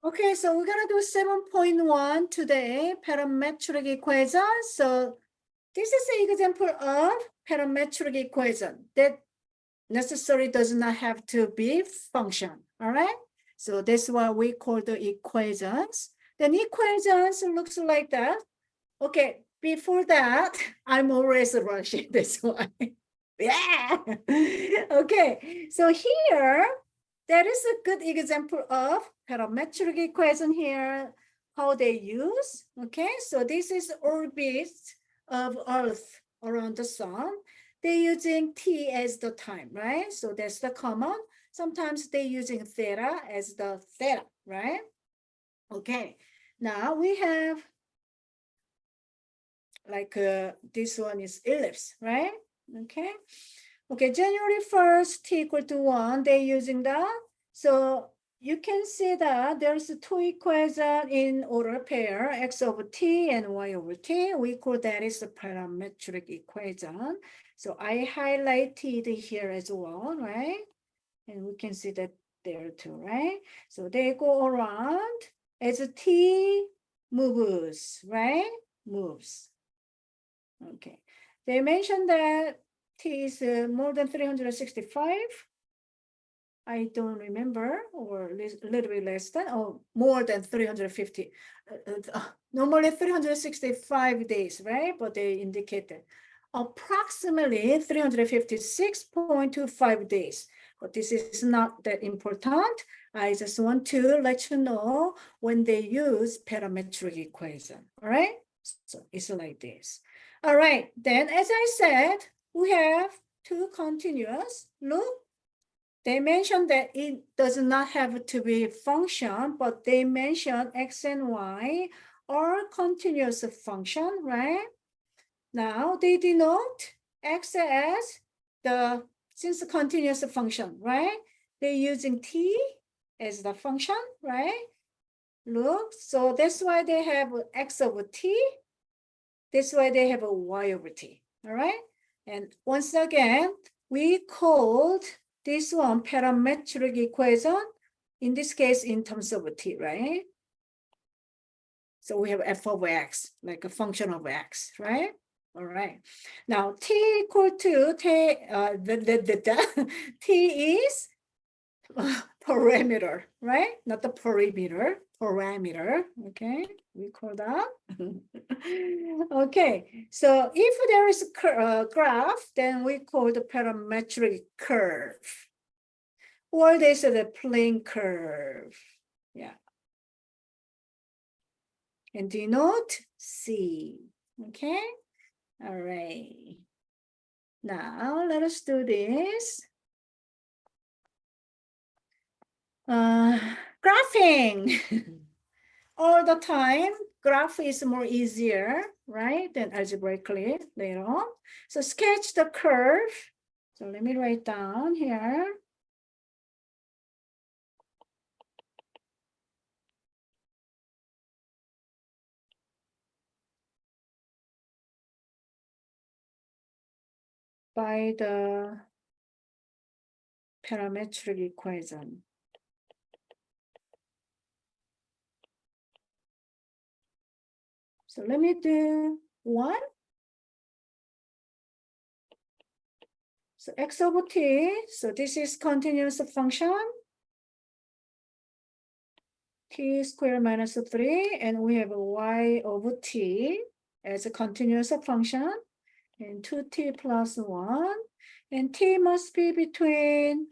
Okay, so we're gonna do 7.1 today, parametric equation. So this is an example of parametric equation that necessarily does not have to be function, all right? So that's what we call the equations. Then equations looks like that. Okay, before that, I'm always rushing this one. Yeah. Okay, so here, that is a good example of parametric equation here, how they use. Okay, so this is orbit of Earth around the sun. They're using t as the time, right? So that's the common. Sometimes they're using theta as the theta, right? Okay, now we have like this one is ellipse, right? Okay. Okay, January 1st, t equal to 1, they're using that. So you can see that there's two equations in order pair, x over t and y over t. We call that is a parametric equation. So I highlighted here as well, right? And we can see that there too, right? So they go around as t moves, right? Moves. Okay. They mentioned that t is more than 365. I don't remember, or a little bit less than, or more than 350. Normally 365 days, right? But they indicated approximately 356.25 days. But this is not that important. I just want to let you know when they use parametric equation, all right? So it's like this. All right, then as I said, we have two continuous. Look, they mentioned that it does not have to be a function, but they mention x and y are continuous function, right? Now they denote x as the, since continuous function, right? They're using t as the function, right? Look, so that's why they have x over t. That's why they have a y over t, all right? And once again, we called this one parametric equation, in this case, in terms of t, right? So we have f of x, like a function of x, right? All right. Now, t equal to, t is parameter, right? Not the perimeter, parameter, okay? We call that. Okay, so if there is a graph, then we call the parametric curve. Or they say the plane curve, yeah. And denote C, okay? All right. Now, let us do this. Graphing. All the time, graph is more easier, right, than algebraically later on. So sketch the curve. So let me write down here. By the parametric equation. So let me do 1. So x over t, so this is continuous function. T squared minus 3, and we have a y over t as a continuous function, and 2t plus 1, and t must be between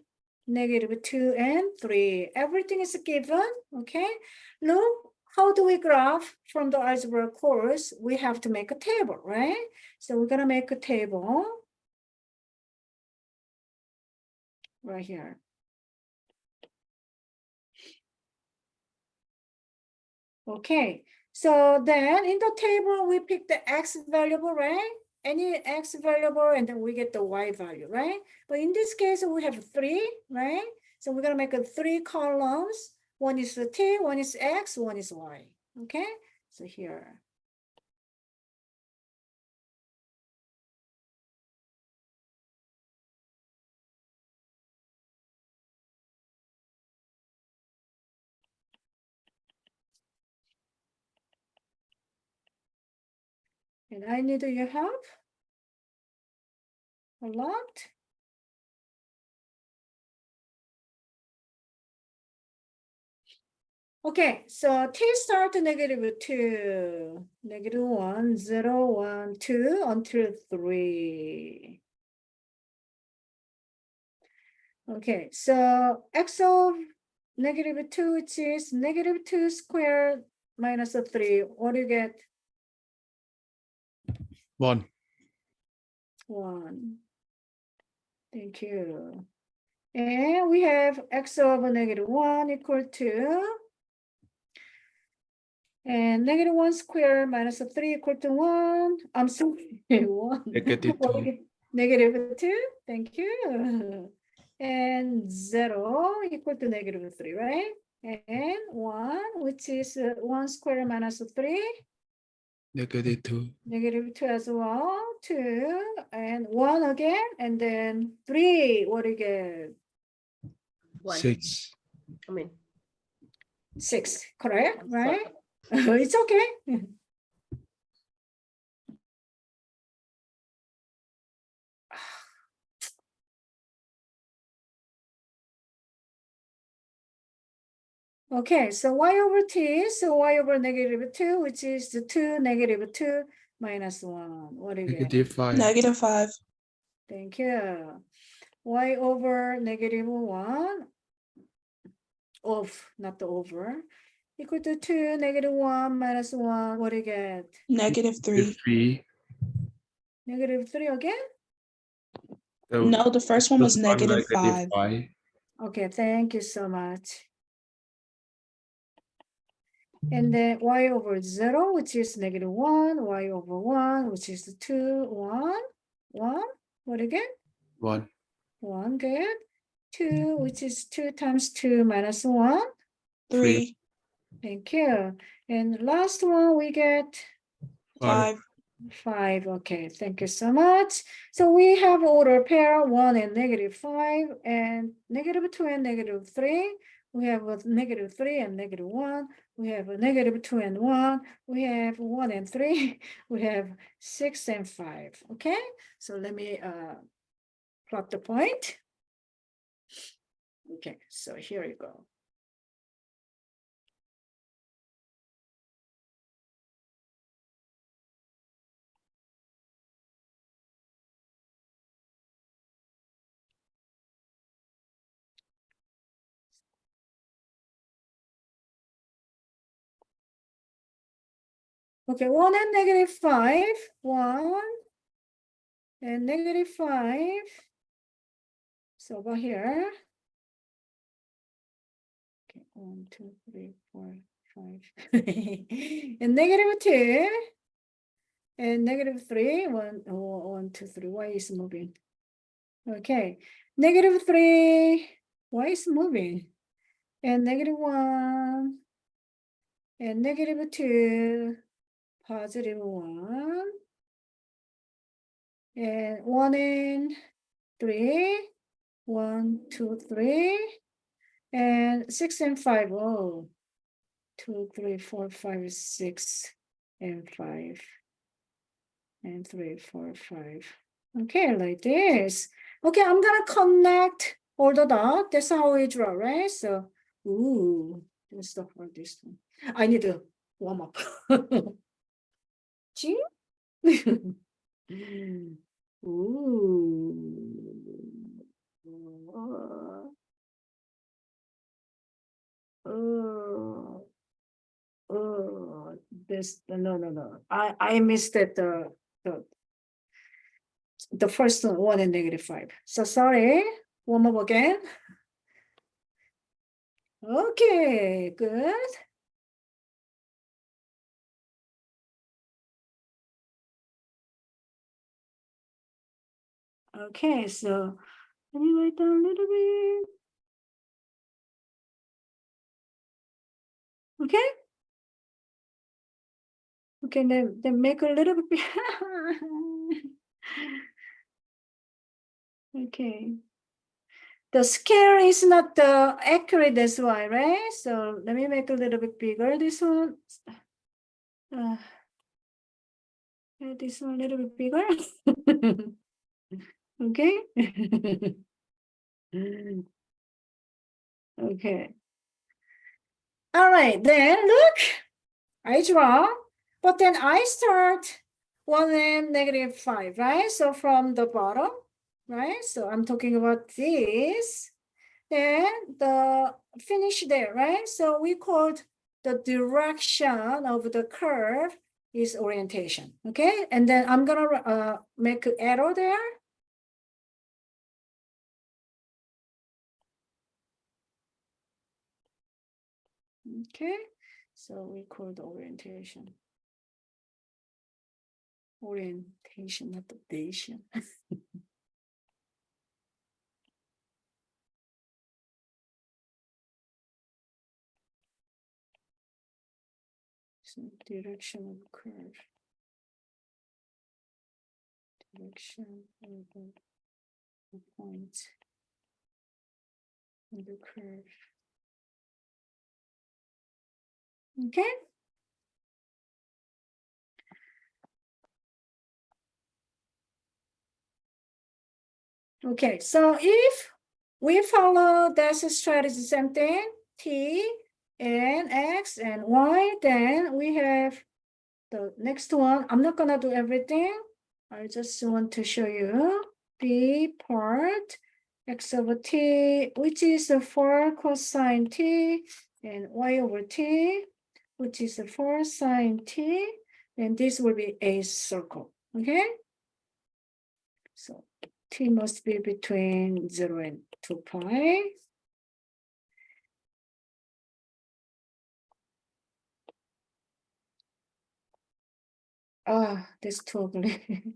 -2 and 3. Everything is given, okay? Look, how do we graph from the algebra course? We have to make a table, right? So we're gonna make a table right here. Okay, so then in the table, we pick the x variable, right? Any x variable, and then we get the y value, right? But in this case, we have 3, right? So we're gonna make 3 columns. One is the t, one is x, one is y, okay? So here. And I need your help a lot. Okay, so t start -2, -1, 0, 1, 2 until 3. Okay, so x of -2, which is -2 squared minus 3. What do you get? 1. 1. Thank you. And we have x over -1 equal to, and -1 squared minus 3 equal to 1. I'm sorry, 1. Negative What do 2. you get? -2. Thank you. And 0 equal to -3, right? And 1, which is 1 squared minus 3. Negative 2. -2 as well, 2, and 1 again, and then 3. What do you get? 1. 6. I mean, 6, correct, I'm right? sorry. It's okay. Okay, so y over t, so y over -2, which is the 2, -2 minus 1. What do you get? Negative 5. -5. Thank you. Y over -1 of, not the over, equal to 2, -1 minus 1. What do you get? -3. 3. -3 again? No, the first one was negative -5. 5. Okay, thank you so much. And then y over 0, which is -1, y over 1, which is 2, 1, 1. What again? 1. 1, good. 2, which is 2 times 2 minus 1. 3. Thank you. And last one, we get 5. 5. 5. Okay, thank you so much. So we have order pair 1 and -5, and -2 and -3. We have a -3 and -1. We have a -2 and 1. We have 1 and 3. We have 6 and 5. Okay, so let me plot the point. Okay, so here you go. Okay, 1 and -5, 1 and -5. So over here. Okay, 1, 2, 3, 4, 5. And -2 and -3. 1, 1, 2, 3. Why is moving? Okay, -3. Why is moving? And -1 and -2. +1 and 1 and 3. 1, 2, 3. And 6 and 5. Oh, 2, 3, 4, 5, 6, and 5. And 3, 4, 5. Okay, like this. Okay, I'm gonna connect all the dots. That's how we draw, right? So, ooh, that's the hardest one. I need to warm up. See? Ooh. This no. I missed it the first one, 1 and -5. So sorry. Warm up again. Okay, good. Okay, so let me write down a little bit. Okay. Okay, then make a little bit. Okay. The scale is not accurate, that's why, right? So let me make a little bit bigger this one. This one a little bit bigger. Okay. Okay. All right, then look, I draw, but then I start 1 and -5, right? So from the bottom, right? So I'm talking about this, then the finish there, right? So we called the direction of the curve is orientation, okay? And then I'm gonna make an arrow there. Okay, so we call the orientation. Orientation, not the dation. So direction of curve. Direction of the point of the curve. Okay. Okay, so if we follow this strategy, same thing, t and x and y, then we have the next one. I'm not gonna do everything. I just want to show you the part x over t, which is 4 cosine t, and y over t, which is 4 sine t, and this will be a circle, okay? So t must be between 0 and 2 pi. Ah, that's too ugly.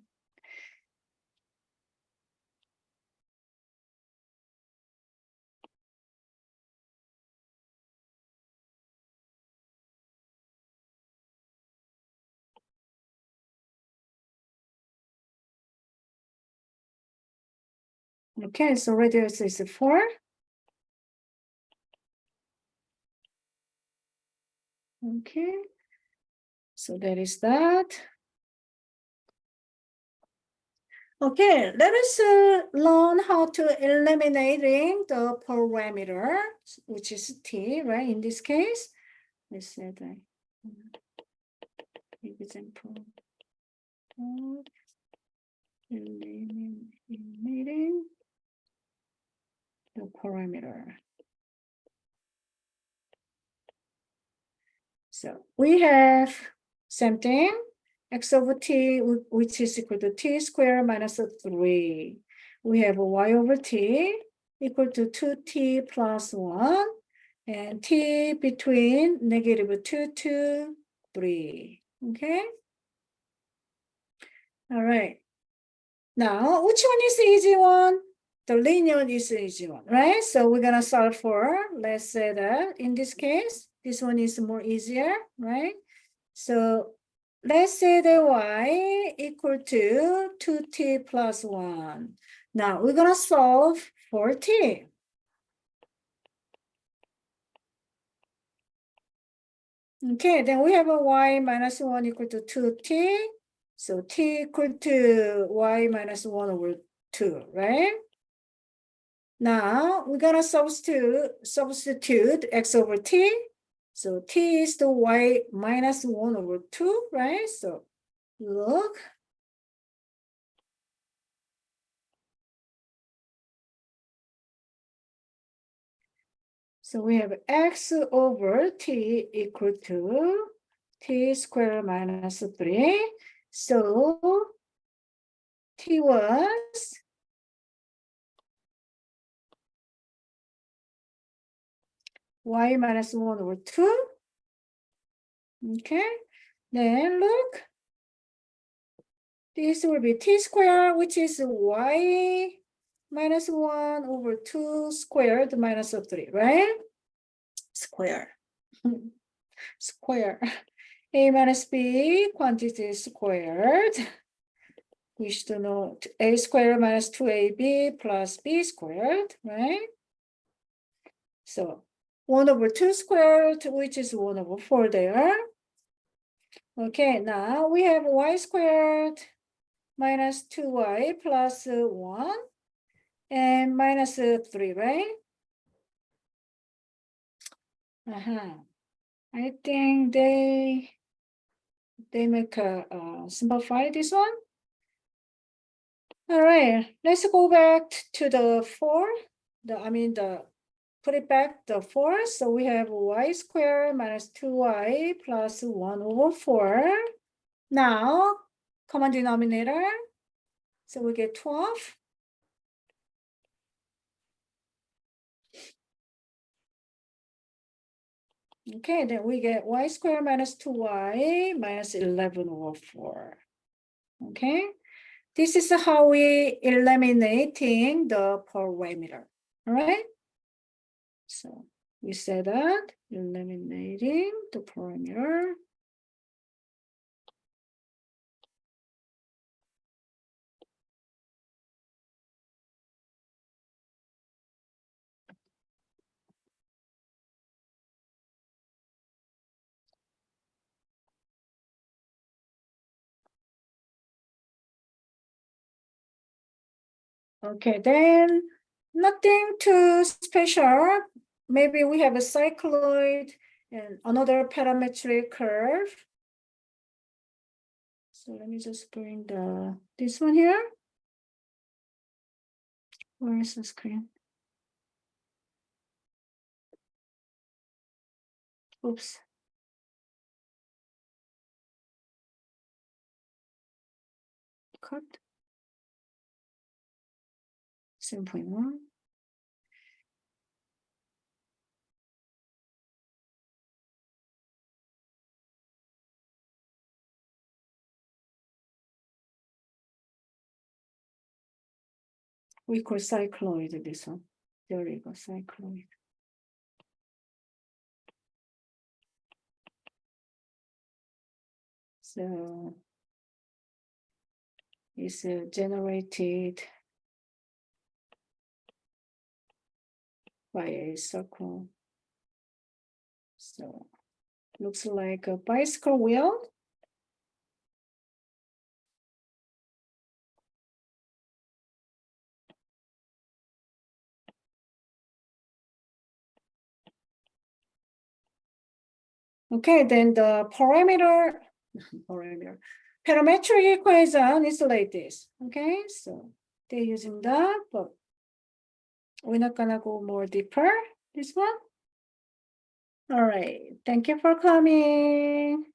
Okay, so radius is 4. Okay, so that is that. Okay, let us learn how to eliminating the parameter, which is t, right? In this case, let's say that example. Eliminating the parameter. So we have same thing, x over t, which is equal to t squared minus 3. We have y over t equal to 2t plus 1, and t between -2 to 3. Okay. All right. Now, which one is the easy one? The linear is the easy one, right? So we're gonna solve for, let's say that in this case, this one is more easier, right? So let's say that y equal to 2t plus 1. Now we're gonna solve for t. Okay, then we have a y minus 1 equal to 2t. So t equal to y minus 1 over 2, right? Now we're gonna substitute x over t. So t is the y minus 1 over 2, right? So look. So we have x over t equal to t squared minus 3. So t was y minus 1 over 2. Okay, then look. This will be t squared, which is y minus 1 over 2 squared minus 3, right? Square. Square. A minus b quantity squared. We should know a squared minus 2ab plus b squared, right? So 1 over 2 squared, which is 1 over 4 there. Okay, now we have y squared minus 2y plus 1 and minus 3, right? I think they make simplify this one. All right, let's go back to the 4. Put it back the 4. So we have y squared minus 2y plus 1 over 4. Now, common denominator. So we get 12. Okay, then we get y squared minus 2y minus 11 over 4. Okay, this is how we eliminating the parameter. All right. So we said that eliminating the parameter. Okay, then nothing too special. Maybe we have a cycloid and another parametric curve. So let me just bring this one here. Where is the screen? Oops. Cut. 7.1. We call cycloid this one. There we go, cycloid. So it's generated by a circle. So looks like a bicycle wheel. Okay, then the parametric equation is like this. Okay, so they're using that, but we're not gonna go more deeper. This one. All right, thank you for coming.